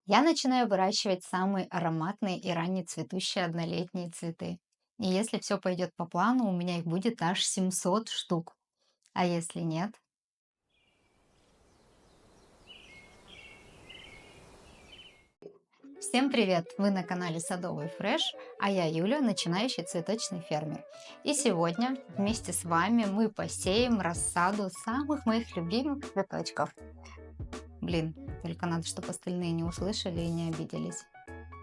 Я начинаю выращивать самые ароматные и раннецветущие однолетние цветы. И если все пойдет по плану, у меня их будет аж 700 штук. А если нет? Всем привет! Вы на канале Садовый Фреш, а я Юля, начинающий цветочный фермер. И сегодня вместе с вами мы посеем рассаду самых моих любимых цветочков. Блин, только надо, чтобы остальные не услышали и не обиделись.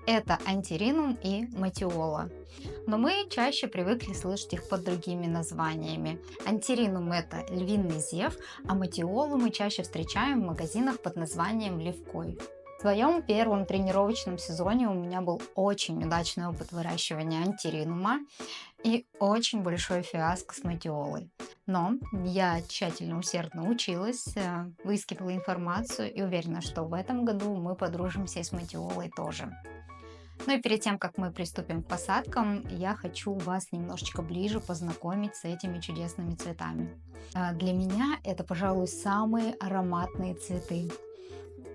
Это антиринум и матиола. Но мы чаще привыкли слышать их под другими названиями. Антиринум это львиный зев, а матиолу мы чаще встречаем в магазинах под названием левкой. В своем первом тренировочном сезоне у меня был очень удачный опыт выращивания антиринума и очень большой фиаско с матиолой. Но я тщательно, усердно училась, выискивала информацию и уверена, что в этом году мы подружимся и с матиолой тоже. Ну и перед тем, как мы приступим к посадкам, я хочу вас немножечко ближе познакомить с этими чудесными цветами. Для меня это, пожалуй, самые ароматные цветы.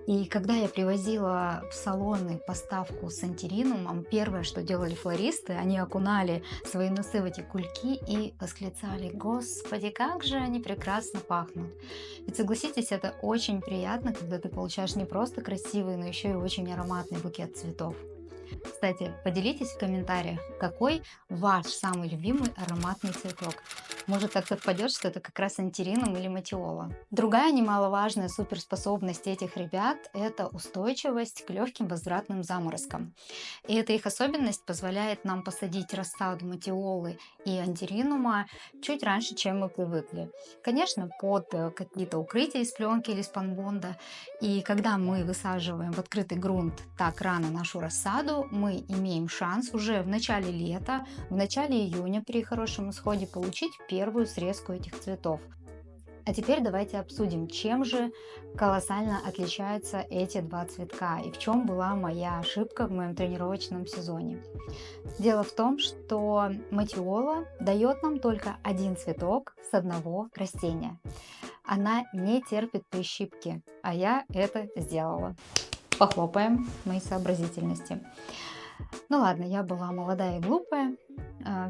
И когда я привозила в салоны поставку с антиринумом, первое, что делали флористы, они окунали свои носы в эти кульки и восклицали: «Господи, как же они прекрасно пахнут!» Ведь согласитесь, это очень приятно, когда ты получаешь не просто красивый, но еще и очень ароматный букет цветов. Кстати, поделитесь в комментариях, какой ваш самый любимый ароматный цветок. Может, так совпадет, что это как раз антиринум или матиола. Другая немаловажная суперспособность этих ребят – это устойчивость к легким возвратным заморозкам. И эта их особенность позволяет нам посадить рассаду матиолы и антиринума чуть раньше, чем мы привыкли. Конечно, под какие-то укрытия из пленки или спанбонда. И когда мы высаживаем в открытый грунт так рано нашу рассаду, мы имеем шанс уже в начале лета, в начале июня при хорошем исходе получить первую срезку этих цветов. А теперь давайте обсудим, чем же колоссально отличаются эти два цветка и в чем была моя ошибка в моем тренировочном сезоне. Дело в том, что матиола дает нам только один цветок с одного растения. Она не терпит прищипки, а я это сделала. Похлопаем моей сообразительности. Ну ладно, я была молодая и глупая.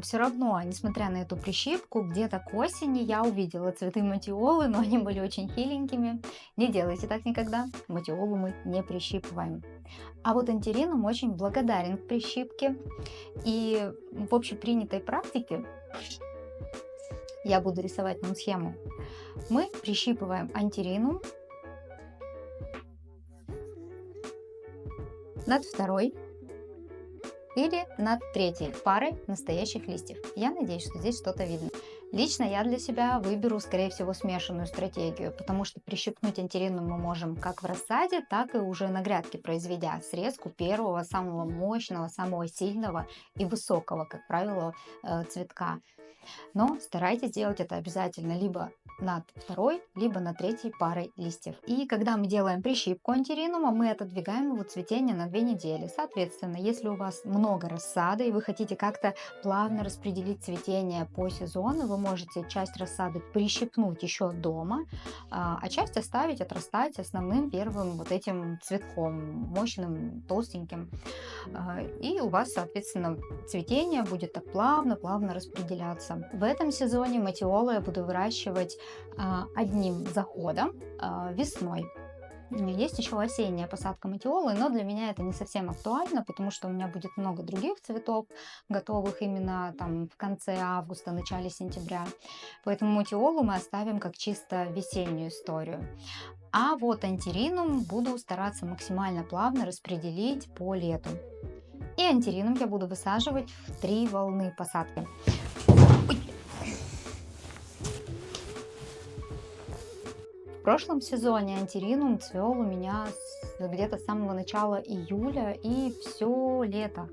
Все равно, несмотря на эту прищипку, где-то к осени я увидела цветы матиолы, но они были очень хиленькими. Не делайте так никогда. Матиолу мы не прищипываем. А вот антиринум очень благодарен к прищипке. И в общепринятой практике, я буду рисовать нам схему, мы прищипываем антиринум над второй или над третьей парой настоящих листьев. Я надеюсь, что здесь что-то видно. Лично я для себя выберу, скорее всего, смешанную стратегию, потому что прищипнуть антиринум мы можем как в рассаде, так и уже на грядке, произведя срезку первого, самого мощного, самого сильного и высокого, как правило, цветка. Но старайтесь делать это обязательно либо над второй, либо над третьей парой листьев. И когда мы делаем прищипку антиринума, мы отодвигаем его цветение на 2 недели. Соответственно, если у вас много рассады и вы хотите как-то плавно распределить цветение по сезону, вы можете часть рассады прищипнуть еще дома, а часть оставить отрастать основным первым вот этим цветком, мощным, толстеньким. И у вас, соответственно, цветение будет так плавно-плавно распределяться. В этом сезоне матиолу я буду выращивать одним заходом весной. Есть еще осенняя посадка матиолы, но для меня это не совсем актуально, потому что у меня будет много других цветов, готовых именно там в конце августа, начале сентября. Поэтому матиолу мы оставим как чисто весеннюю историю. А вот антиринум буду стараться максимально плавно распределить по лету. И антиринум я буду высаживать в 3 волны посадки. В прошлом сезоне антиринум цвел у меня где-то с самого начала июля и все лето.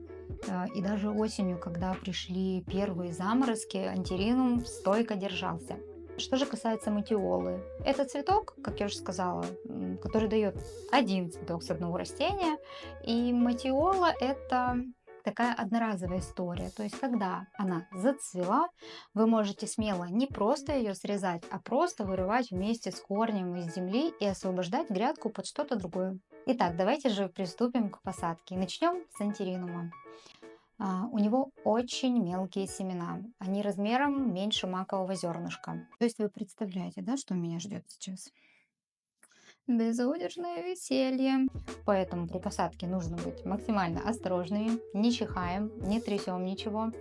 И даже осенью, когда пришли первые заморозки, антиринум стойко держался. Что же касается матиолы, это цветок, как я уже сказала, который дает один цветок с одного растения. И матиола это такая одноразовая история. То есть, когда она зацвела, вы можете смело не просто ее срезать, а просто вырывать вместе с корнем из земли и освобождать грядку под что-то другое. Итак, давайте же приступим к посадке. Начнем с антиринума. У него очень мелкие семена. Они размером меньше макового зернышка. То есть вы представляете, да, что меня ждет сейчас? Безудержное веселье. Поэтому при посадке нужно быть максимально осторожными, не чихаем, не трясем ничего.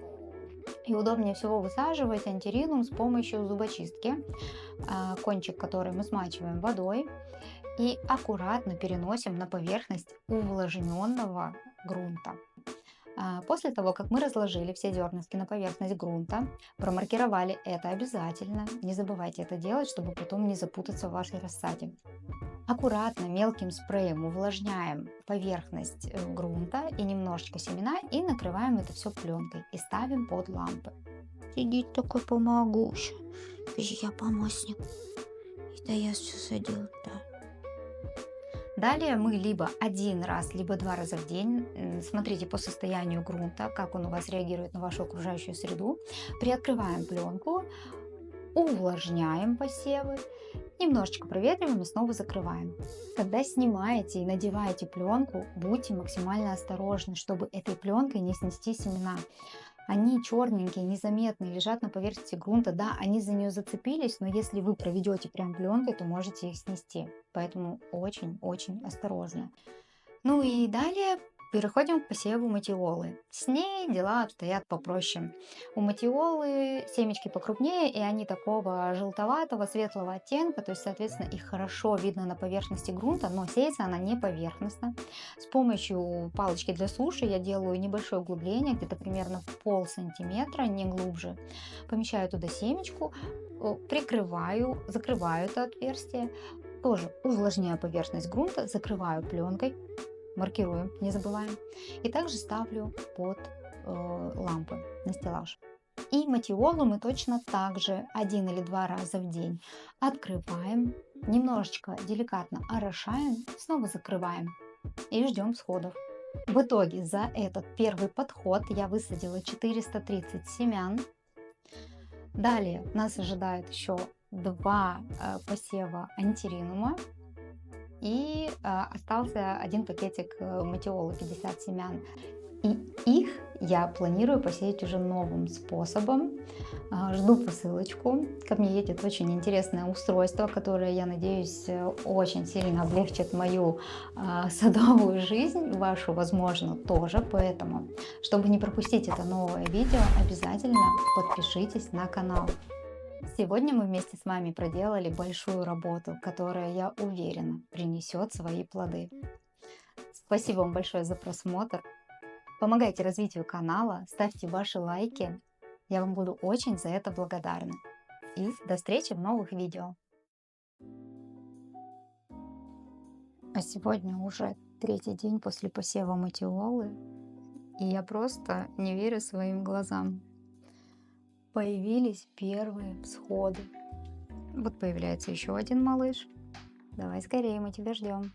И удобнее всего высаживать антиринум с помощью зубочистки, кончик которой мы смачиваем водой и аккуратно переносим на поверхность увлажненного грунта. После того, как мы разложили все зернышки на поверхность грунта, промаркировали это обязательно, не забывайте это делать, чтобы потом не запутаться в вашей рассаде. Аккуратно мелким спреем увлажняем поверхность грунта и немножечко семена и накрываем это все пленкой и ставим под лампы. Сидит такой помогущий. Я помощник. Это я все садил, да. Далее мы либо один раз, либо 2 раза в день, смотрите по состоянию грунта, как он у вас реагирует на вашу окружающую среду, приоткрываем пленку, увлажняем посевы, немножечко проветриваем и снова закрываем. Когда снимаете и надеваете пленку, будьте максимально осторожны, чтобы этой пленкой не снести семена. Они черненькие, незаметные, лежат на поверхности грунта. Да, они за нее зацепились, но если вы проведете прям пленкой, то можете их снести. Поэтому очень-очень осторожно. Ну и далее переходим к посеву матиолы. С ней дела обстоят попроще. У матиолы семечки покрупнее, и они такого желтоватого, светлого оттенка, то есть, соответственно, их хорошо видно на поверхности грунта, но сеется она не поверхностно. С помощью палочки для суши я делаю небольшое углубление, где-то примерно полсантиметра, не глубже. Помещаю туда семечку, прикрываю, закрываю это отверстие, тоже увлажняю поверхность грунта, закрываю пленкой, маркируем, не забываем. И также ставлю под лампы на стеллаж. И матиолу мы точно так же 1 или 2 раза в день открываем, немножечко деликатно орошаем, снова закрываем и ждем всходов. В итоге за этот первый подход я высадила 430 семян. Далее нас ожидает еще 2 посева антиринума. И остался один пакетик матиолы 50 семян. И их я планирую посеять уже новым способом. Жду посылочку. Ко мне едет очень интересное устройство, которое, я надеюсь, очень сильно облегчит мою садовую жизнь, вашу, возможно, тоже. Поэтому, чтобы не пропустить это новое видео, обязательно подпишитесь на канал. Сегодня мы вместе с вами проделали большую работу, которая, я уверена, принесет свои плоды. Спасибо вам большое за просмотр. Помогайте развитию канала, ставьте ваши лайки. Я вам буду очень за это благодарна. И до встречи в новых видео. А сегодня уже 3-й день после посева матиолы, и я просто не верю своим глазам. Появились первые всходы. Вот появляется еще один малыш. Давай скорее, мы тебя ждем.